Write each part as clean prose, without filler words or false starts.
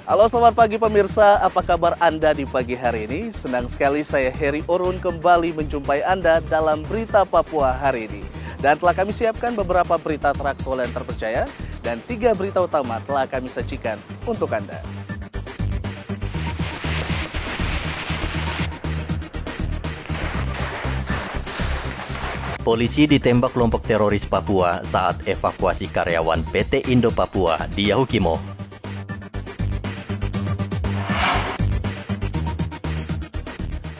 Halo, selamat pagi pemirsa. Apa kabar Anda di pagi hari ini? Senang sekali saya Heri Orun kembali menjumpai Anda dalam Berita Papua hari ini. Dan telah kami siapkan beberapa berita teraktual dan terpercaya dan 3 berita utama telah kami sajikan untuk Anda. Polisi ditembak kelompok teroris Papua saat evakuasi karyawan PT Indo Papua di Yahukimo.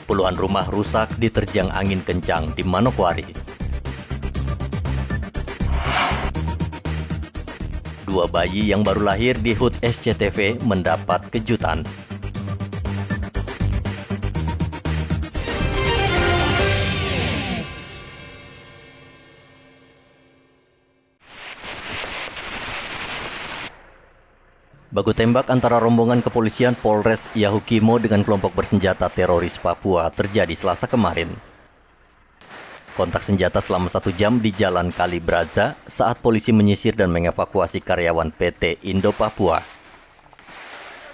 Puluhan rumah rusak diterjang angin kencang di Manokwari. 2 bayi yang baru lahir di HUT SCTV mendapat kejutan. Baku tembak antara rombongan kepolisian Polres Yahukimo dengan kelompok bersenjata teroris Papua terjadi Selasa kemarin. Kontak senjata selama 1 jam di Jalan Kalibraza saat polisi menyisir dan mengevakuasi karyawan PT Indo Papua.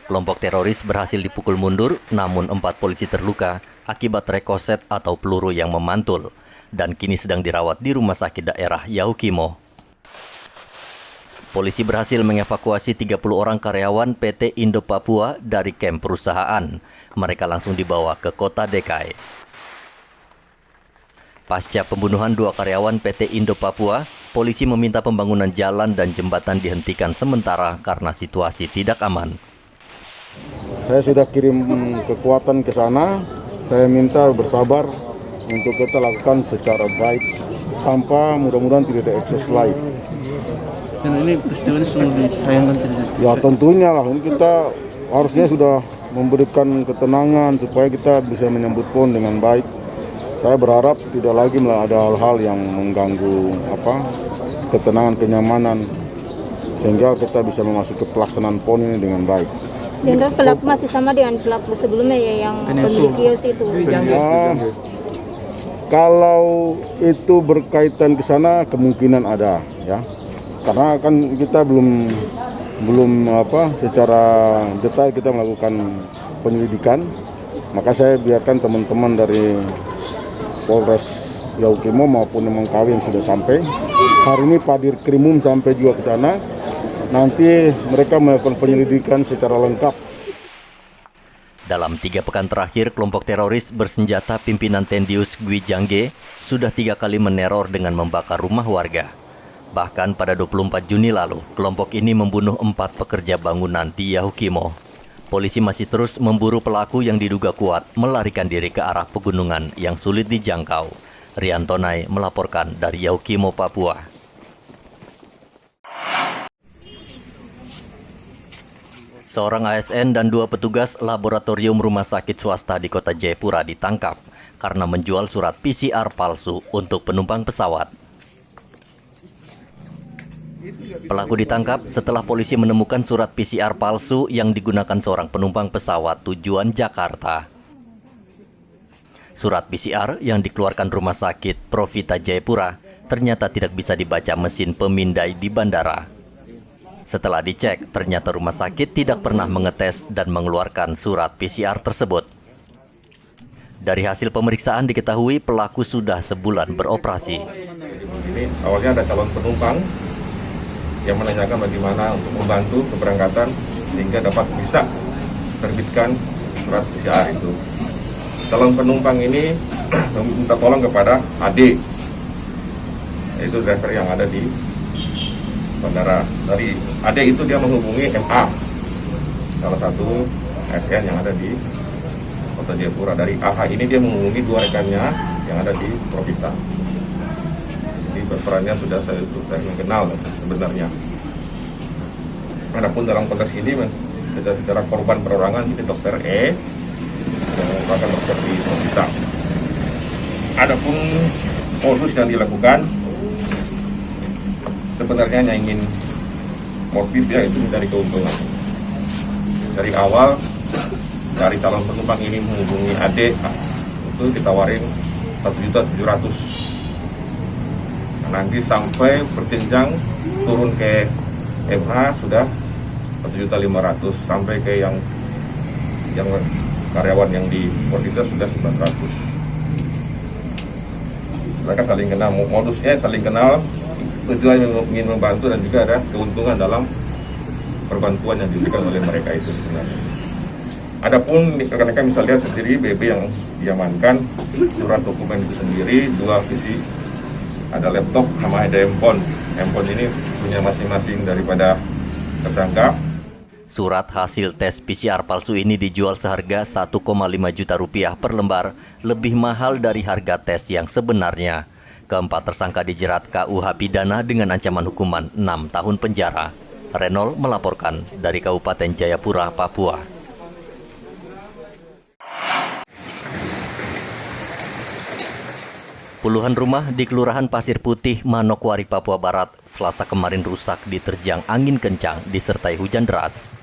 Kelompok teroris berhasil dipukul mundur, namun 4 polisi terluka akibat rekoset atau peluru yang memantul dan kini sedang dirawat di rumah sakit daerah Yahukimo. Polisi berhasil mengevakuasi 30 orang karyawan PT Indo Papua dari kamp perusahaan. Mereka langsung dibawa ke kota Dekai. Pasca pembunuhan 2 karyawan PT Indo Papua, polisi meminta pembangunan jalan dan jembatan dihentikan sementara karena situasi tidak aman. Saya sudah kirim kekuatan ke sana. Saya minta bersabar untuk kita lakukan secara baik tanpa mudah-mudahan tidak ada ekses lain. Dan ini peristiwa ini sungguh disayangkan tidak? Ya tentunya lah, ini kita harusnya sudah memberikan ketenangan supaya kita bisa menyambut PON dengan baik. Saya berharap tidak lagi ada hal-hal yang mengganggu ketenangan, kenyamanan, sehingga kita bisa memasuki pelaksanaan PON ini dengan baik. Jenderal, pelaku masih sama dengan pelaku sebelumnya ya, yang pemilik kios itu? Kalau itu berkaitan ke sana kemungkinan ada ya. Karena kan kita belum secara detail kita melakukan penyelidikan, maka saya biarkan teman-teman dari Polres Yahukimo maupun Mangkawi yang sudah sampai. Hari ini Padir Krimum sampai juga ke sana. Nanti mereka melakukan penyelidikan secara lengkap. Dalam 3 pekan terakhir, kelompok teroris bersenjata pimpinan Tendius Gwijangge sudah 3 kali meneror dengan membakar rumah warga. Bahkan pada 24 Juni lalu, kelompok ini membunuh 4 pekerja bangunan di Yahukimo. Polisi masih terus memburu pelaku yang diduga kuat melarikan diri ke arah pegunungan yang sulit dijangkau. Rian Tonai melaporkan dari Yahukimo, Papua. Seorang ASN dan 2 petugas laboratorium rumah sakit swasta di kota Jayapura ditangkap karena menjual surat PCR palsu untuk penumpang pesawat. Pelaku ditangkap setelah polisi menemukan surat PCR palsu yang digunakan seorang penumpang pesawat tujuan Jakarta. Surat PCR yang dikeluarkan Rumah Sakit Profita Jayapura ternyata tidak bisa dibaca mesin pemindai di bandara. Setelah dicek, ternyata rumah sakit tidak pernah mengetes dan mengeluarkan surat PCR tersebut. Dari hasil pemeriksaan diketahui pelaku sudah sebulan beroperasi. Ini awalnya ada calon penumpang yang menanyakan bagaimana untuk membantu keberangkatan sehingga dapat bisa terbitkan surat PCR itu. Calon penumpang ini meminta tolong kepada AD, yaitu driver yang ada di bandara. Dari AD itu dia menghubungi MA, salah satu ASN yang ada di kota Jayapura. Dari AH ini dia menghubungi 2 rekannya yang ada di Profita. Berperannya sudah saya mengenal sebenarnya. Adapun dalam konteks ini secara korban perorangan ini Dr. E yang merupakan dokter di Profita. Adapun modus yang dilakukan sebenarnya hanya ingin motif ya, itu mencari keuntungan. Dari awal dari calon penumpang ini menghubungi AD itu ditawarin 1.700.000. Nanti sampai berjenjang turun ke MH sudah 1.500.000 sampai ke yang karyawan yang di Fortita sudah 900. Mereka saling kenal, modusnya saling kenal, tujuan ingin membantu dan juga ada keuntungan dalam perbantuan yang diberikan oleh mereka itu sebenarnya. Adapun rekan-rekan bisa lihat sendiri BB yang diamankan, surat dokumen itu sendiri, 2 visi, ada laptop sama ada handphone. Handphone ini punya masing-masing daripada tersangka. Surat hasil tes PCR palsu ini dijual seharga 1,5 juta rupiah per lembar, lebih mahal dari harga tes yang sebenarnya. Keempat tersangka dijerat KUH pidana dengan ancaman hukuman 6 tahun penjara. Renol melaporkan dari Kabupaten Jayapura, Papua. Puluhan rumah di Kelurahan Pasir Putih, Manokwari, Papua Barat, Selasa kemarin rusak diterjang angin kencang disertai hujan deras.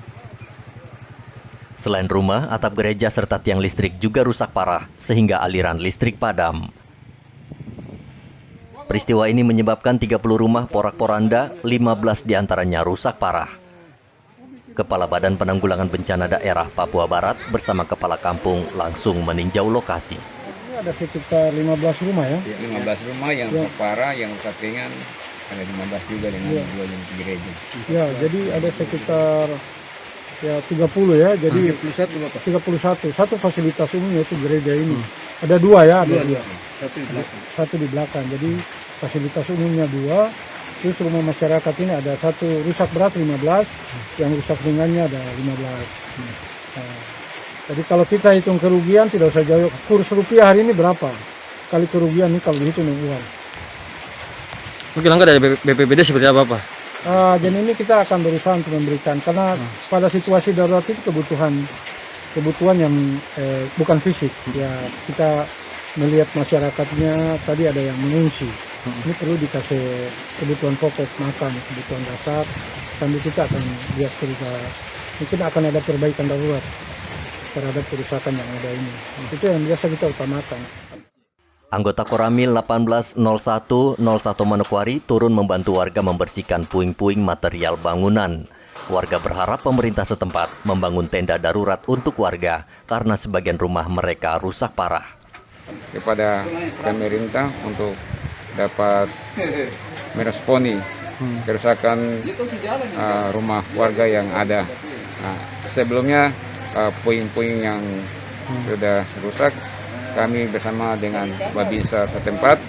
Selain rumah, atap gereja serta tiang listrik juga rusak parah sehingga aliran listrik padam. Peristiwa ini menyebabkan 30 rumah porak-poranda, 15 diantaranya rusak parah. Kepala Badan Penanggulangan Bencana Daerah Papua Barat bersama Kepala Kampung langsung meninjau lokasi. Ada sekitar 15 rumah ya? 15 rumah yang rusak parah, yang rusak ringan, ada 15 juga dengan 2 yang di gereja. Ya, jadi ada sekitar 30 ya, jadi 31. Satu fasilitas umum yaitu gereja ini. Ada 2 ya, ada 2. Satu di belakang. Jadi fasilitas umumnya 2. Terus rumah masyarakat ini ada 1 rusak berat 15, yang rusak ringannya ada 15. Nah, jadi kalau kita hitung kerugian tidak usah jauh. Kurs rupiah hari ini berapa? Kali kerugian ini kalau dihitung uang. Mungkin langkah dari BPBD seperti apa, Pak? Dan ini kita akan berusaha untuk memberikan, karena pada situasi darurat itu kebutuhan yang bukan fisik. Ya, kita melihat masyarakatnya tadi ada yang mengungsi. Ini perlu dikasih kebutuhan pokok, makan, kebutuhan dasar. Sambil kita akan lihat juga mungkin akan ada perbaikan darurat terhadap kerusakan yang ada ini. Itu yang biasa kita utamakan. Anggota Koramil 180101 Manokwari turun membantu warga membersihkan puing-puing material bangunan. Warga berharap pemerintah setempat membangun tenda darurat untuk warga karena sebagian rumah mereka rusak parah. Kepada pemerintah untuk dapat meresponi kerusakan rumah warga yang ada. Nah, sebelumnya puing-puing yang sudah rusak, kami bersama dengan Babinsa setempat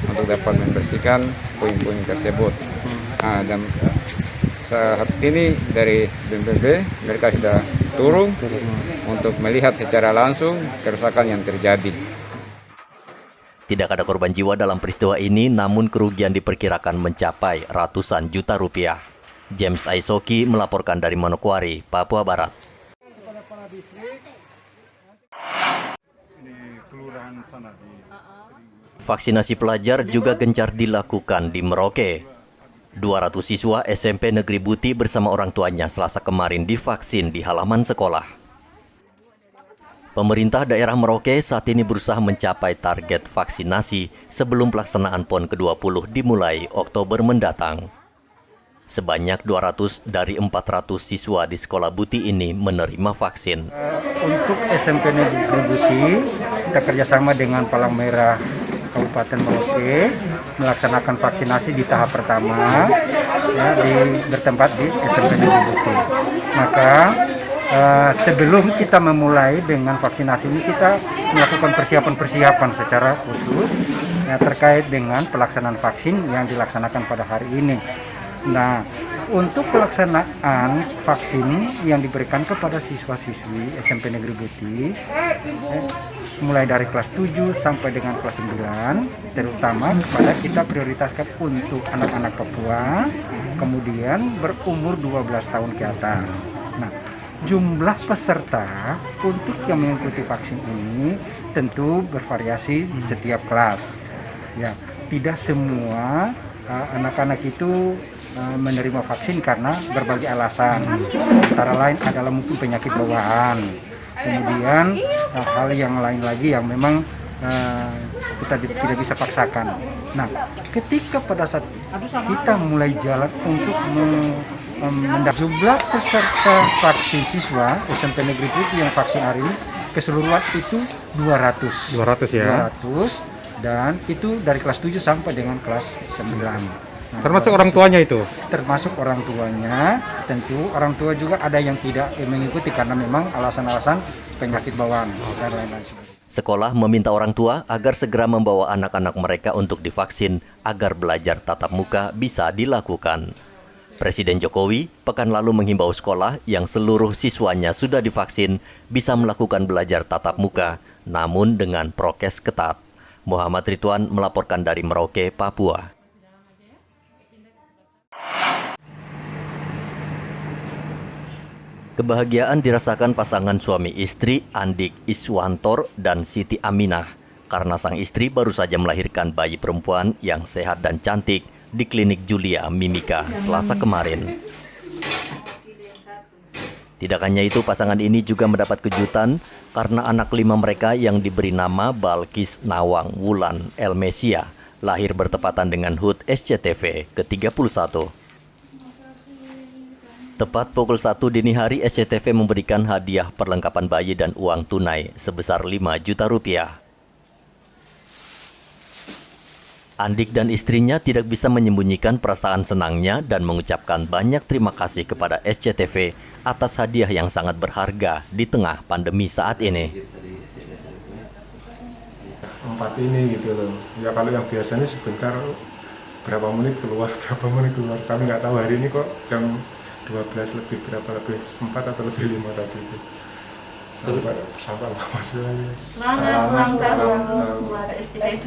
untuk dapat membersihkan puing-puing tersebut. Dan saat ini dari BNPB mereka sudah turun untuk melihat secara langsung kerusakan yang terjadi. Tidak ada korban jiwa dalam peristiwa ini, namun kerugian diperkirakan mencapai ratusan juta rupiah. James Aisoki melaporkan dari Manokwari, Papua Barat. Vaksinasi pelajar juga gencar dilakukan di Merauke. 200 siswa SMP Negeri Buti bersama orang tuanya Selasa kemarin divaksin di halaman sekolah. Pemerintah daerah Merauke saat ini berusaha mencapai target vaksinasi sebelum pelaksanaan PON ke-20 dimulai Oktober mendatang. Sebanyak 200 dari 400 siswa di sekolah Buti ini menerima vaksin. Untuk SMP Negeri Buti, kita kerjasama dengan Palang Merah Kabupaten Merauke melaksanakan vaksinasi di tahap pertama ya, bertempat di SMP Negeri Buti. Maka sebelum kita memulai dengan vaksinasi ini, kita melakukan persiapan secara khusus ya, terkait dengan pelaksanaan vaksin yang dilaksanakan pada hari ini. Nah, untuk pelaksanaan vaksin yang diberikan kepada siswa-siswi SMP Negeri Buti, mulai dari kelas 7 sampai dengan kelas 9, terutama pada kita prioritaskan untuk anak-anak Papua, kemudian berumur 12 tahun ke atas. Nah, jumlah peserta untuk yang mengikuti vaksin ini tentu bervariasi di setiap kelas. Ya, tidak semua anak-anak itu menerima vaksin karena berbagai alasan. Antara lain adalah mungkin penyakit bawaan. Kemudian hal yang lain lagi yang memang kita tidak bisa paksakan. Nah, ketika pada saat kita mulai jalan untuk jumlah peserta vaksin siswa SMP Negeri Putih yang vaksin hari ini keseluruhan itu 200. 200 ya. 200 dan itu dari kelas 7 sampai dengan kelas 9. Nah, Termasuk orang tuanya itu? Termasuk orang tuanya, tentu orang tua juga ada yang tidak mengikuti karena memang alasan-alasan penyakit bawaan dan lain-lain. Sekolah meminta orang tua agar segera membawa anak-anak mereka untuk divaksin agar belajar tatap muka bisa dilakukan. Presiden Jokowi pekan lalu menghimbau sekolah yang seluruh siswanya sudah divaksin bisa melakukan belajar tatap muka, namun dengan prokes ketat. Muhammad Ridwan melaporkan dari Merauke, Papua. Kebahagiaan dirasakan pasangan suami istri Andik Iswantor dan Siti Aminah karena sang istri baru saja melahirkan bayi perempuan yang sehat dan cantik di klinik Julia Mimika Selasa kemarin. Tidak hanya itu, pasangan ini juga mendapat kejutan karena anak 5 mereka yang diberi nama Balkis Nawang Wulan Elmesia lahir bertepatan dengan HUT SCTV ke-31. Tepat pukul 1 dini hari, SCTV memberikan hadiah perlengkapan bayi dan uang tunai sebesar 5 juta rupiah. Andik dan istrinya tidak bisa menyembunyikan perasaan senangnya dan mengucapkan banyak terima kasih kepada SCTV atas hadiah yang sangat berharga di tengah pandemi saat ini. Tempat ini gitu loh. Ya kalau yang biasanya sebentar berapa menit keluar. Kami nggak tahu hari ini kok jam 12 lebih 4 atau lebih 5 tadi itu. Sampai masih lagi. Selamat ulang tahun buat SCTV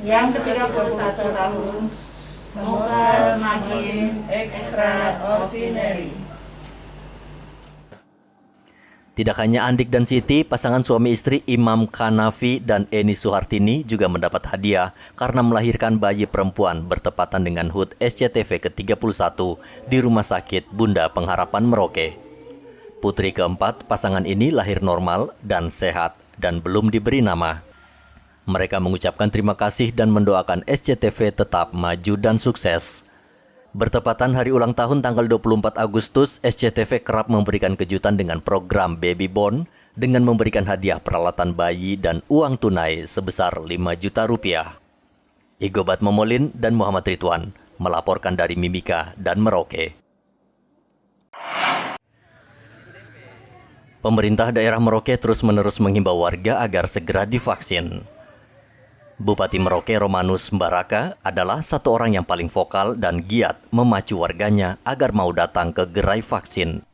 yang ke-31 tahun. Semoga makin extraordinary. Tidak hanya Andik dan Siti, pasangan suami istri Imam Kanafi dan Eni Suhartini juga mendapat hadiah karena melahirkan bayi perempuan bertepatan dengan HUT SCTV ke-31 di Rumah Sakit Bunda Pengharapan Merauke. Putri keempat pasangan ini lahir normal dan sehat dan belum diberi nama. Mereka mengucapkan terima kasih dan mendoakan SCTV tetap maju dan sukses. Bertepatan hari ulang tahun tanggal 24 Agustus, SCTV kerap memberikan kejutan dengan program Baby Bond dengan memberikan hadiah peralatan bayi dan uang tunai sebesar 5 juta rupiah. Igobat Momolin dan Muhammad Ridwan melaporkan dari Mimika dan Merauke. Pemerintah daerah Merauke terus-menerus menghimbau warga agar segera divaksin. Bupati Merauke Romanus Mbaraka adalah satu orang yang paling vokal dan giat memacu warganya agar mau datang ke gerai vaksin.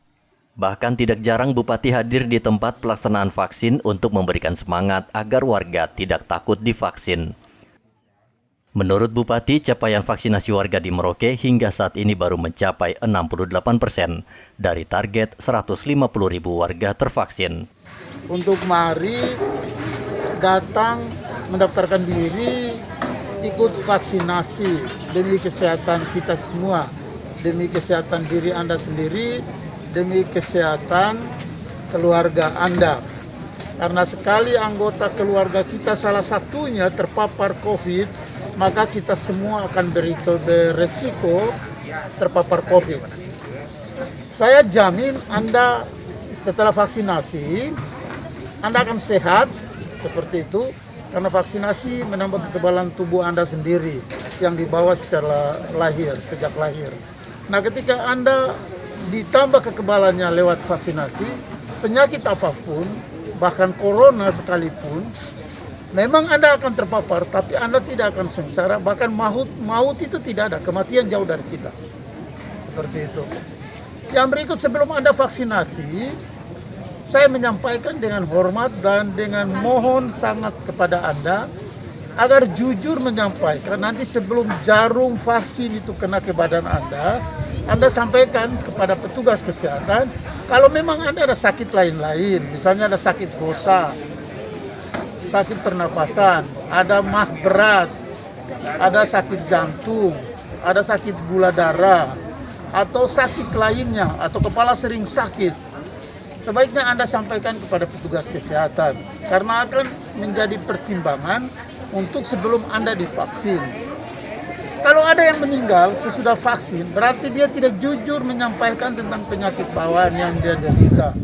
Bahkan tidak jarang Bupati hadir di tempat pelaksanaan vaksin untuk memberikan semangat agar warga tidak takut divaksin. Menurut Bupati, capaian vaksinasi warga di Merauke hingga saat ini baru mencapai 68% dari target 150.000 warga tervaksin. Untuk mari datang mendaftarkan diri, ikut vaksinasi demi kesehatan kita semua, demi kesehatan diri Anda sendiri, demi kesehatan keluarga Anda. Karena sekali anggota keluarga kita salah satunya terpapar COVID, maka kita semua akan beresiko terpapar COVID. Saya jamin Anda setelah vaksinasi, Anda akan sehat seperti itu, karena vaksinasi menambah kekebalan tubuh Anda sendiri yang dibawa secara lahir, sejak lahir. Nah, ketika Anda ditambah kekebalannya lewat vaksinasi, penyakit apapun, bahkan corona sekalipun, memang Anda akan terpapar, tapi Anda tidak akan sengsara, bahkan maut itu tidak ada, kematian jauh dari kita. Seperti itu. Yang berikut, sebelum Anda vaksinasi, saya menyampaikan dengan hormat dan dengan mohon sangat kepada Anda agar jujur menyampaikan nanti sebelum jarum vaksin itu kena ke badan Anda sampaikan kepada petugas kesehatan kalau memang Anda ada sakit lain-lain, misalnya ada sakit kosa, sakit pernafasan, ada mah berat, ada sakit jantung, ada sakit gula darah, atau sakit lainnya, atau kepala sering sakit. Sebaiknya Anda sampaikan kepada petugas kesehatan, karena akan menjadi pertimbangan untuk sebelum Anda divaksin. Kalau ada yang meninggal sesudah vaksin, berarti dia tidak jujur menyampaikan tentang penyakit bawaan yang dia derita.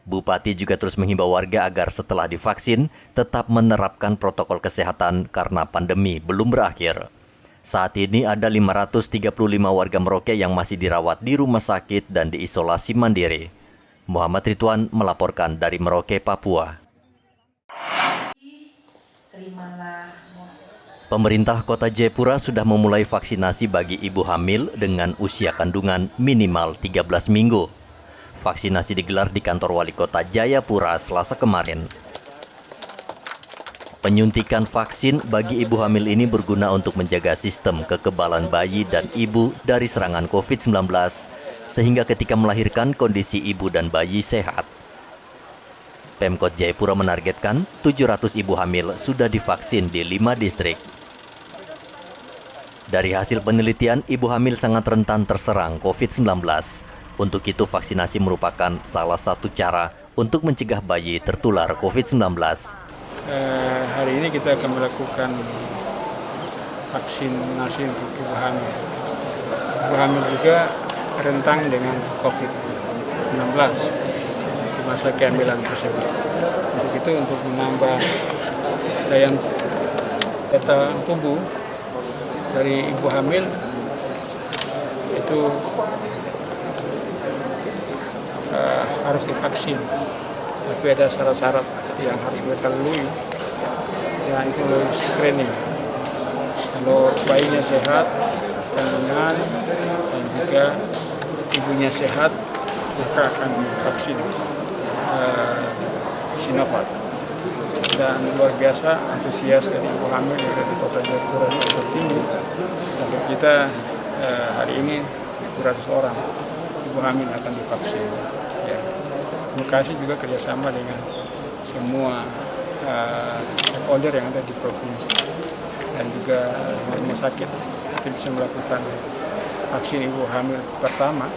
Bupati juga terus menghimbau warga agar setelah divaksin tetap menerapkan protokol kesehatan karena pandemi belum berakhir. Saat ini ada 535 warga Merauke yang masih dirawat di rumah sakit dan diisolasi mandiri. Muhammad Ridwan melaporkan dari Merauke, Papua. Pemerintah Kota Jayapura sudah memulai vaksinasi bagi ibu hamil dengan usia kandungan minimal 13 minggu. Vaksinasi digelar di kantor Wali Kota Jayapura Selasa kemarin. Penyuntikan vaksin bagi ibu hamil ini berguna untuk menjaga sistem kekebalan bayi dan ibu dari serangan COVID-19, sehingga ketika melahirkan kondisi ibu dan bayi sehat. Pemkot Jayapura menargetkan 700 ibu hamil sudah divaksin di 5 distrik. Dari hasil penelitian, ibu hamil sangat rentan terserang COVID-19. Untuk itu, vaksinasi merupakan salah satu cara untuk mencegah bayi tertular COVID-19. Hari ini kita akan melakukan vaksinasi untuk ibu hamil. Ibu hamil juga rentan dengan COVID-19 di masa kehamilan tersebut. Untuk itu, untuk menambah daya tahan tubuh dari ibu hamil itu harus divaksin, tapi ada syarat-syarat yang harus mereka lalui, dan itu screening. Kalau bayinya sehat, kandungan dan juga ibunya sehat, maka akan divaksin Sinovac. Dan luar biasa antusias dari ibu hamil yang ada di Kota Jayapura ini cukup tinggi. Untuk kita hari ini 200 orang ibu hamil akan divaksin. Ya. Bekasi juga kerjasama dengan semua stakeholder yang ada di provinsi dan juga rumah sakit. Kita bisa melakukan vaksin ibu hamil pertama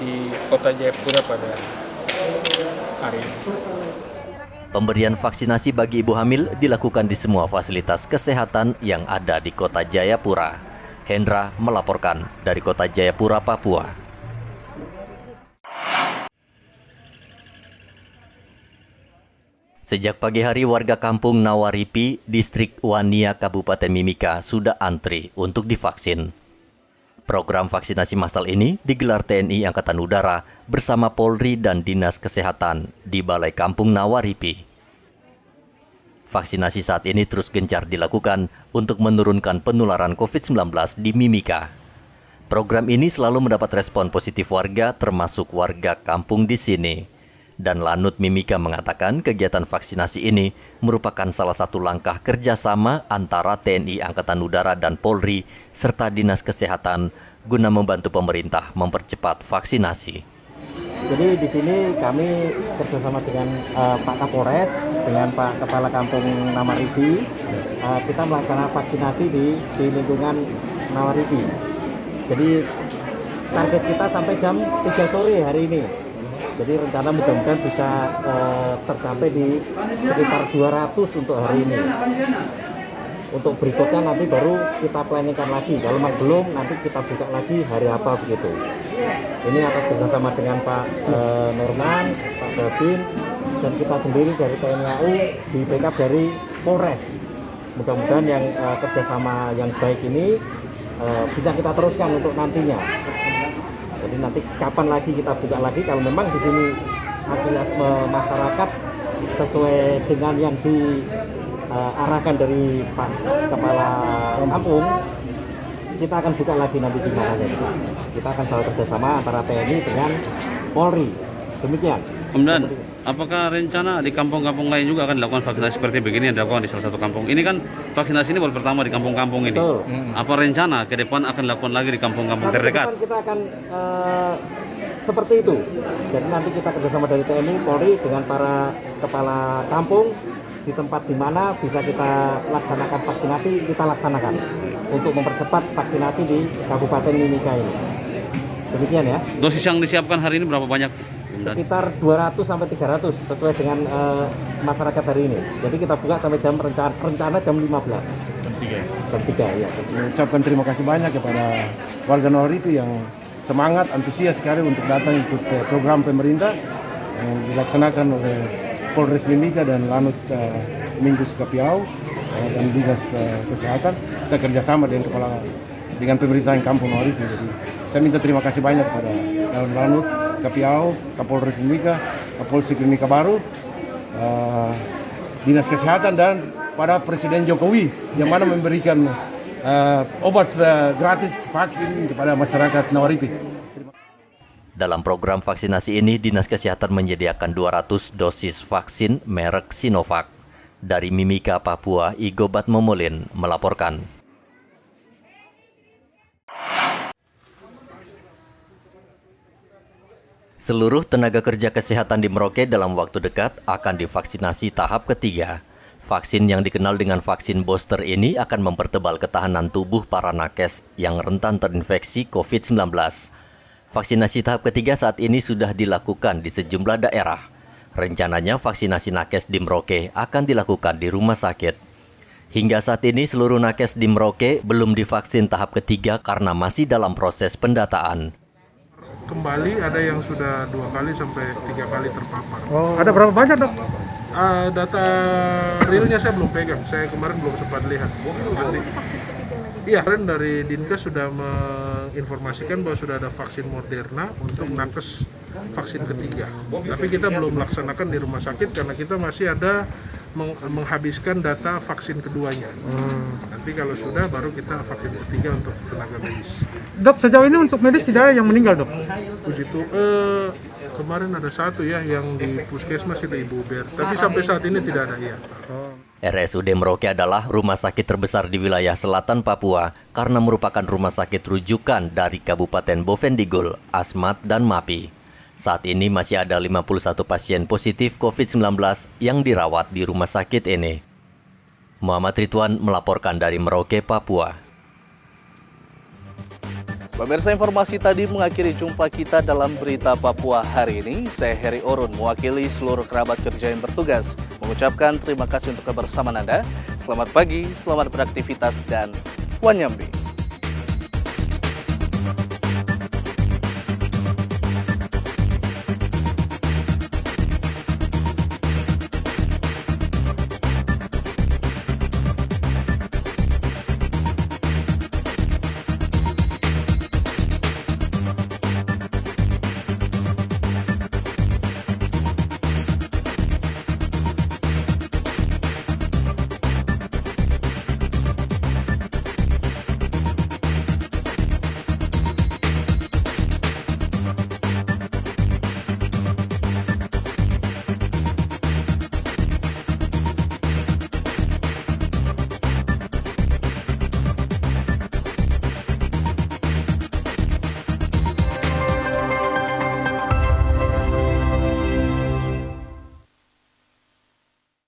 di Kota Jayapura pada hari ini. Pemberian vaksinasi bagi ibu hamil dilakukan di semua fasilitas kesehatan yang ada di Kota Jayapura. Hendra melaporkan dari Kota Jayapura, Papua. Sejak pagi hari, warga kampung Nawaripi, Distrik Wania, Kabupaten Mimika sudah antri untuk divaksin. Program vaksinasi massal ini digelar TNI Angkatan Udara bersama Polri dan Dinas Kesehatan di Balai Kampung Nawaripi. Vaksinasi saat ini terus gencar dilakukan untuk menurunkan penularan COVID-19 di Mimika. Program ini selalu mendapat respon positif warga, termasuk warga kampung di sini. Dan Lanut Mimika mengatakan kegiatan vaksinasi ini merupakan salah satu langkah kerjasama antara TNI Angkatan Udara dan Polri serta Dinas Kesehatan guna membantu pemerintah mempercepat vaksinasi. Jadi di sini kami kerjasama dengan Pak Kapolres, dengan Pak Kepala Kampung Nawaripi, kita melaksanakan vaksinasi di lingkungan Nawaripi. Jadi target kita sampai jam 3 sore hari ini. Jadi rencana mudah-mudahan bisa tercapai di sekitar 200 untuk hari ini. Untuk berikutnya nanti baru kita planningkan lagi. Kalau memang belum, nanti kita buka lagi hari apa begitu. Ini atas kerjasama dengan Pak Norman, Pak Babin, dan kita sendiri dari TNI AU di backup dari Polres. Mudah-mudahan yang kerjasama yang baik ini bisa kita teruskan untuk nantinya. Jadi nanti kapan lagi kita buka lagi, kalau memang di sini antusiasme masyarakat sesuai dengan yang diarahkan dari Pak Kepala Kampung, kita akan buka lagi nanti di mana saja. Kita akan selalu kerjasama antara TNI dengan Polri. Demikian. Kemudian, apakah rencana di kampung-kampung lain juga akan dilakukan vaksinasi seperti begini yang dilakukan di salah satu kampung? Ini kan vaksinasi ini baru pertama di kampung-kampung ini. Betul. Apa rencana ke depan akan dilakukan lagi di kampung-kampung terdekat? Kita akan seperti itu. Jadi nanti kita kerjasama dari TNI, Polri dengan para kepala kampung di tempat di mana bisa kita laksanakan vaksinasi, kita laksanakan untuk mempercepat vaksinasi di Kabupaten Mimika ini. Demikian ya. Dosis yang disiapkan hari ini berapa banyak? Sekitar 200 sampai 300 sesuai dengan masyarakat hari ini. Jadi kita buka sampai jam rencana jam 15. Ketiga ya. Mengucapkan terima kasih banyak kepada warga Nawaripi yang semangat, antusias sekali untuk datang ikut program pemerintah yang dilaksanakan oleh Polres Mimika dan Lanut Mingus Kapiau dan Dinas Kesehatan. Kita kerjasama dengan pemerintahan Kampung Nawaripi. Jadi saya minta terima kasih banyak kepada Lanut Kapiau, Kapolres Mimika, Kapolsek Mimika Baru, Dinas Kesehatan dan pada Presiden Jokowi yang mana memberikan obat gratis vaksin kepada masyarakat Nawaripi. Dalam program vaksinasi ini, Dinas Kesehatan menyediakan 200 dosis vaksin merek Sinovac. Dari Mimika, Papua, Igobat Momolin melaporkan. Seluruh tenaga kerja kesehatan di Merauke dalam waktu dekat akan divaksinasi tahap ketiga. Vaksin yang dikenal dengan vaksin booster ini akan mempertebal ketahanan tubuh para nakes yang rentan terinfeksi COVID-19. Vaksinasi tahap ketiga saat ini sudah dilakukan di sejumlah daerah. Rencananya vaksinasi nakes di Merauke akan dilakukan di rumah sakit. Hingga saat ini seluruh nakes di Merauke belum divaksin tahap ketiga karena masih dalam proses pendataan. Kembali ada yang sudah 2 kali sampai 3 kali terpapar. Ada berapa banyak, Dok? Data realnya saya belum pegang, saya kemarin belum sempat lihat. Nanti, iya, kemarin dari Dinkes sudah menginformasikan bahwa sudah ada vaksin Moderna untuk nakes vaksin ketiga. Tapi kita belum melaksanakan di rumah sakit karena kita masih ada menghabiskan data vaksin keduanya. Nanti kalau sudah baru kita vaksin ketiga untuk tenaga medis. Dok, sejauh ini untuk medis tidak ada yang meninggal, Dok? Puji Tuhan, kemarin ada satu ya yang di puskesmas itu Ibu Ber, tapi sampai saat ini tidak ada ya. RSUD Merauke adalah rumah sakit terbesar di wilayah selatan Papua karena merupakan rumah sakit rujukan dari Kabupaten Bovendigul, Asmat, dan Mapi. Saat ini masih ada 51 pasien positif COVID-19 yang dirawat di rumah sakit ini. Muhammad Ridwan melaporkan dari Merauke, Papua. Pemirsa, informasi tadi mengakhiri jumpa kita dalam Berita Papua hari ini. Saya Heri Orun, mewakili seluruh kerabat kerja yang bertugas, mengucapkan terima kasih untuk kebersamaan Anda. Selamat pagi, selamat beraktivitas, dan wanyambi.